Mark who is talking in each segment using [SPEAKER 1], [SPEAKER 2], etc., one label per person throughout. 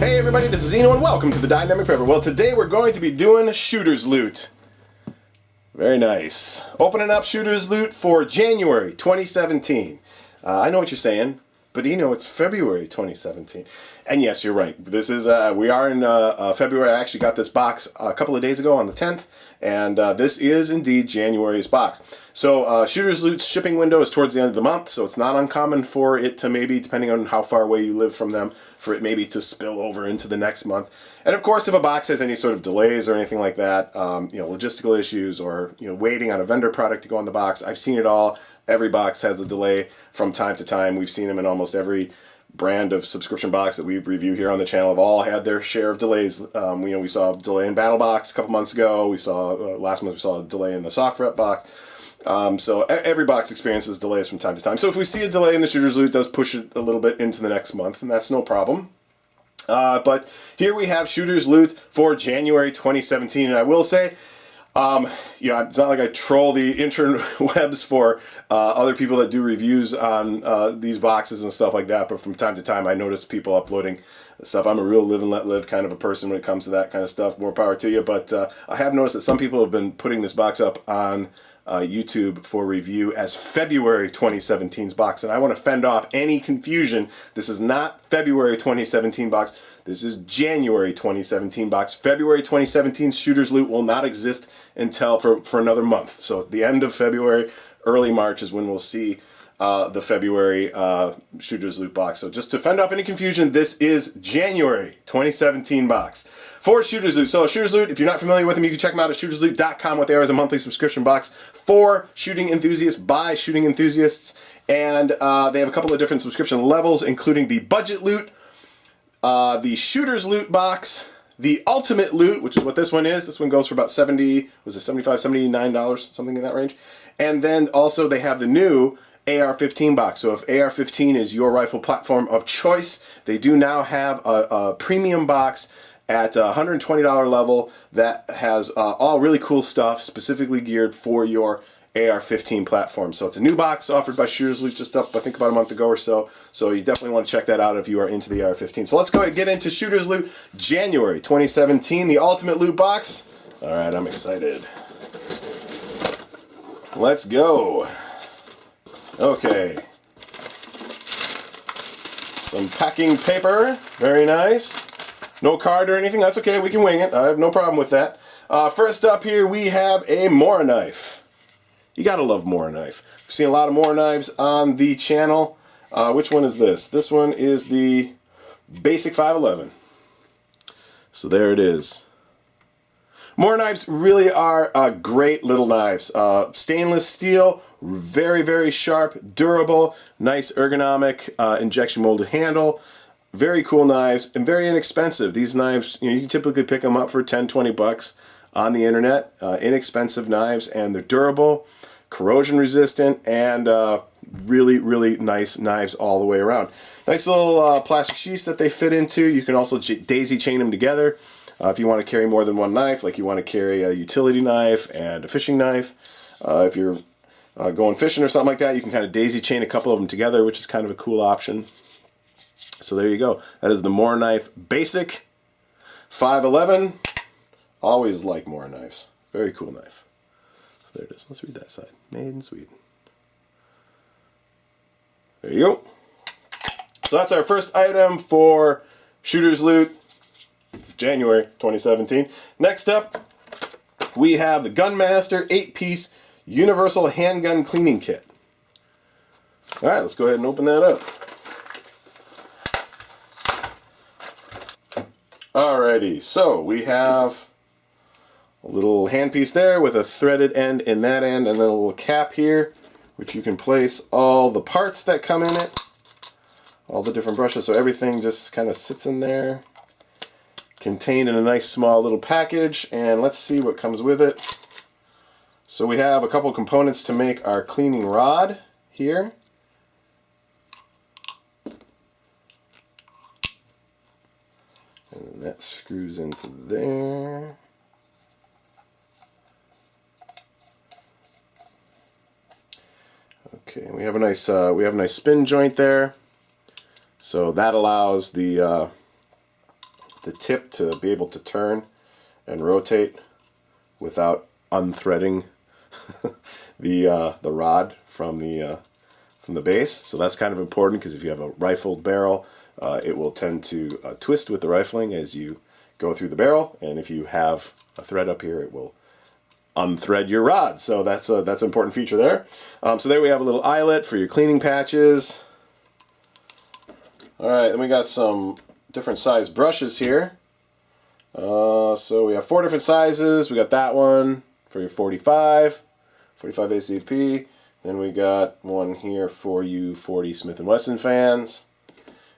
[SPEAKER 1] Hey everybody, this is Eno and welcome to the Dynamic Prepper. Well, today we're going to be doing shooter's loot. Very nice. Opening up shooter's loot for January 2017. I know what you're saying, but Eno, it's February 2017. And yes, you're right. This is we are in February. I actually got this box a couple of days ago on the 10th, and this is indeed January's box. So shooter's loot's shipping window is towards the end of the month, so it's not uncommon for it to maybe, depending on how far away you live from them, for it maybe to spill over into the next month. And of course, if a box has any sort of delays or anything like that, logistical issues or waiting on a vendor product to go on the box, I've seen it all. Every box has a delay from time to time. We've seen them in almost every brand of subscription box that we review here on the channel. Have all had their share of delays. We saw a delay in Battle Box a couple months ago. We saw last month we saw a delay in the Soft Rep box. So every box experiences delays from time to time. So if we see a delay in the shooter's loot, it does push it a little bit into the next month, and that's no problem. But here we have shooter's loot for January 2017, and I will say, it's not like I troll the interwebs for other people that do reviews on these boxes and stuff like that, but from time to time I notice people uploading stuff. I'm a real live and let live kind of a person when it comes to that kind of stuff. More power to you, but I have noticed that some people have been putting this box up on YouTube for review as February 2017's box, and I want to fend off any confusion. This is not February 2017 box. This is January 2017 box. February 2017 shooter's loot will not exist until for another month. So at the end of February, early March is when we'll see the February shooter's loot box. So just to fend off any confusion, this is January 2017 box for shooter's loot. So shooter's loot, if you're not familiar with them, you can check them out at shootersloot.com. What they are is a monthly subscription box for shooting enthusiasts by shooting enthusiasts, and they have a couple of different subscription levels, including the budget loot, the shooter's loot box, the ultimate loot, which is what this one is. This one goes for about $75, $79, something in that range. And then also they have the new AR-15 box. So if AR-15 is your rifle platform of choice, they do now have a premium box at $120 level that has all really cool stuff specifically geared for your AR-15 platform. So it's a new box offered by Shooter's Loot just up, I think, about a month ago or so. So you definitely want to check that out if you are into the AR-15. So let's go ahead and get into Shooter's Loot January 2017, the Ultimate Loot Box. All right, I'm excited. Let's go. Okay. Some packing paper. Very nice. No card or anything. That's okay. We can wing it. I have no problem with that. First up here, we have a Mora knife. You gotta love Mora knife. We've seen a lot of Mora knives on the channel. Which one is this? This one is the Basic 511. So there it is. Mora knives really are great little knives. Stainless steel, very, very sharp, durable, nice ergonomic injection molded handle. Very cool knives and very inexpensive. These knives, you can typically pick them up for 10, 20 bucks on the internet. Inexpensive knives, and they're durable, corrosion resistant, and really, really nice knives all the way around. Nice little plastic sheaths that they fit into. You can also daisy chain them together if you want to carry more than one knife, like you want to carry a utility knife and a fishing knife. If you're going fishing or something like that, you can kind of daisy chain a couple of them together, which is kind of a cool option. So there you go. That is the Mora knife Basic 511. Always like Mora knives. Very cool knife. So there it is. Let's read that side. Made in Sweden. There you go. So that's our first item for Shooter's Loot, January 2017. Next up, we have the Gunmaster 8-piece Universal Handgun Cleaning Kit. Alright, let's go ahead and open that up. Alrighty, so we have a little handpiece there with a threaded end in that end, and then a little cap here, which you can place all the parts that come in it, all the different brushes, so everything just kind of sits in there, contained in a nice small little package. And let's see what comes with it. So we have a couple components to make our cleaning rod here. And that screws into there. Okay, we have a nice spin joint there. So that allows the the tip to be able to turn and rotate without unthreading the rod from the base. So that's kind of important, because if you have a rifled barrel, it will tend to twist with the rifling as you go through the barrel, and if you have a thread up here, it will unthread your rod. So that's an important feature there. So there we have a little eyelet for your cleaning patches. Alright, then we got some different size brushes here. So we have 4 different sizes. We got that one for your 45 ACP. Then we got one here for you 40 Smith & Wesson fans.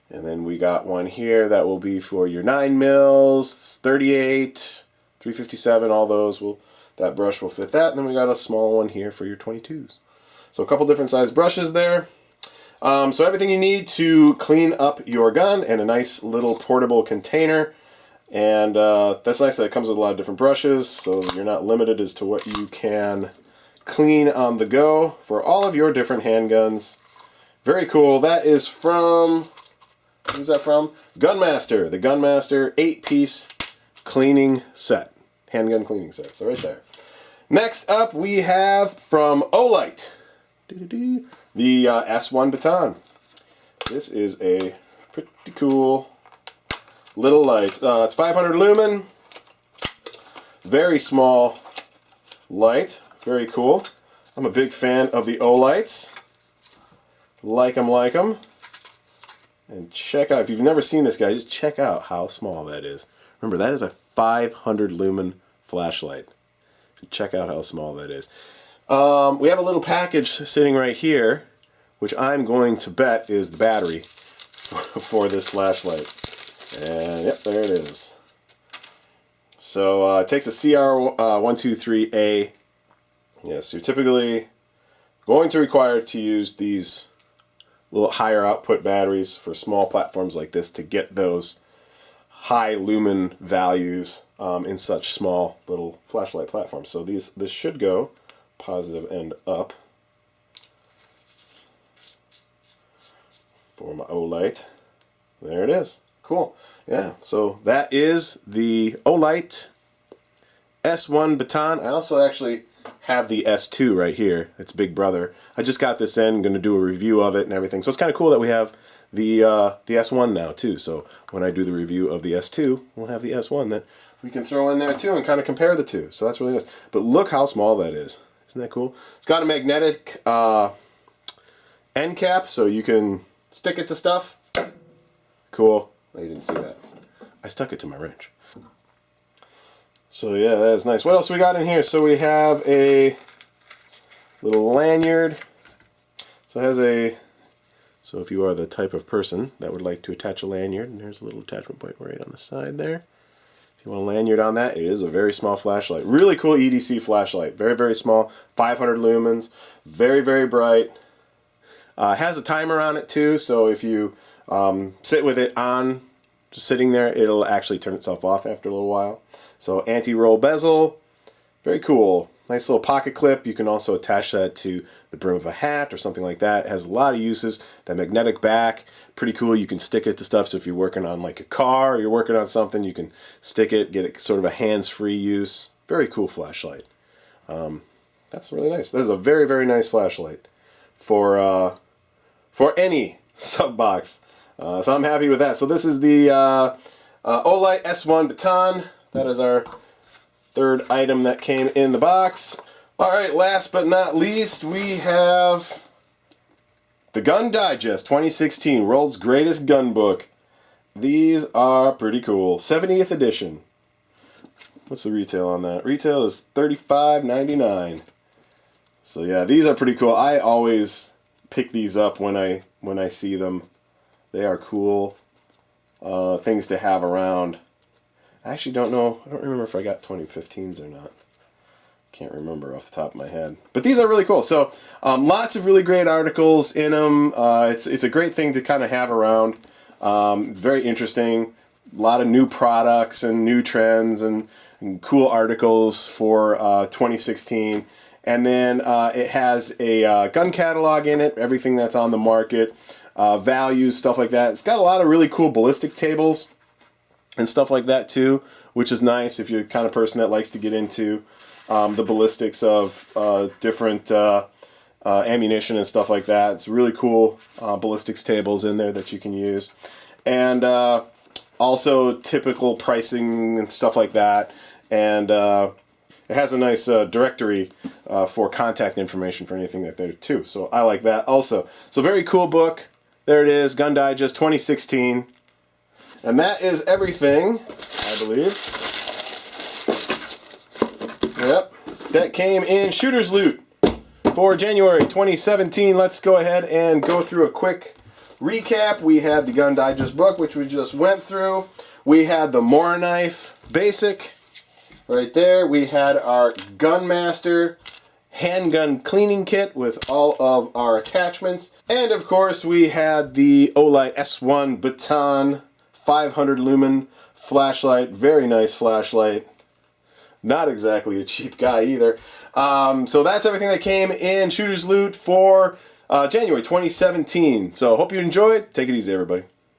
[SPEAKER 1] And then we got one here that will be for your 9 mils, 38, 357, all those that brush will fit that. And then we got a small one here for your 22s. So a couple different size brushes there. So everything you need to clean up your gun, and a nice little portable container. And that's nice that it comes with a lot of different brushes, so you're not limited as to what you can clean on the go for all of your different handguns. Very cool. That is from, who's that from? Gunmaster. The Gunmaster 8-piece cleaning set. Handgun cleaning set. So right there. Next up we have from Olight, the S1 baton. This is a pretty cool little light. It's 500 lumen. Very small light. Very cool. I'm a big fan of the Olights. Like them. And check out, if you've never seen this guy, just check out how small that is. Remember, that is a 500 lumen flashlight. Check out how small that is. We have a little package sitting right here, which I'm going to bet is the battery for this flashlight. And yep, there it is. So it takes a CR123A. Yes, you're typically going to require to use these little higher output batteries for small platforms like this to get those high lumen values in such small little flashlight platforms. So this should go positive and up for my Olight. There it is. Cool. Yeah, so that is the Olight S1 baton. I also actually have the S2 right here. It's Big Brother. I just got this in. I'm going to do a review of it and everything. So it's kind of cool that we have the S1 now too. So when I do the review of the S2, we'll have the S1 that we can throw in there too and kind of compare the two. So that's really nice. But look how small that is. Isn't that cool? It's got a magnetic end cap, so you can stick it to stuff. Cool. Oh, you didn't see that. I stuck it to my wrench. So yeah, that is nice. What else we got in here? So we have a little lanyard. So it has so if you are the type of person that would like to attach a lanyard, and there's a little attachment point right on the side there. If you want a lanyard on that, it is a very small flashlight. Really cool EDC flashlight. Very, very small. 500 lumens. Very, very bright. Has a timer on it too, so if you sit with it on, just sitting there, it'll actually turn itself off after a little while. So anti-roll bezel, very cool. Nice little pocket clip. You can also attach that to the brim of a hat or something like that. It has a lot of uses. That magnetic back, pretty cool. You can stick it to stuff. So if you're working on like a car or you're working on something, you can stick it, get it sort of a hands-free use. Very cool flashlight. That's really nice. This is a very, very nice flashlight for any sub box. So I'm happy with that. So this is the Olight S1 baton. That is our third item that came in the box. Alright, last but not least, we have the Gun Digest 2016, World's Greatest Gun Book. These are pretty cool. 70th edition. What's the retail on that? Retail is $35.99. So yeah, these are pretty cool. I always pick these up when I see them. They are cool things to have around. I actually don't know. I don't remember if I got 2015s or not. Can't remember off the top of my head. But these are really cool. So lots of really great articles in them. It's a great thing to kind of have around. It's very interesting. A lot of new products and new trends and cool articles for 2016. And then it has a gun catalog in it, everything that's on the market, values, stuff like that. It's got a lot of really cool ballistic tables. and stuff like that too, which is nice if you're the kind of person that likes to get into the ballistics of different ammunition and stuff like that. It's really cool ballistics tables in there that you can use, and also typical pricing and stuff like that. And it has a nice directory for contact information for anything like that too. So I like that also. So very cool book. There it is, Gun Digest 2016. And that is everything, I believe. Yep, that came in Shooter's Loot for January 2017. Let's go ahead and go through a quick recap. We had the Gun Digest book, which we just went through. We had the More Knife Basic right there. We had our Gunmaster handgun cleaning kit with all of our attachments. And of course we had the Olight S1 Baton 500 lumen flashlight. Very nice flashlight. Not exactly a cheap guy either. So that's everything that came in Shooter's Loot for January 2017. So hope you enjoyed. Take it easy, everybody.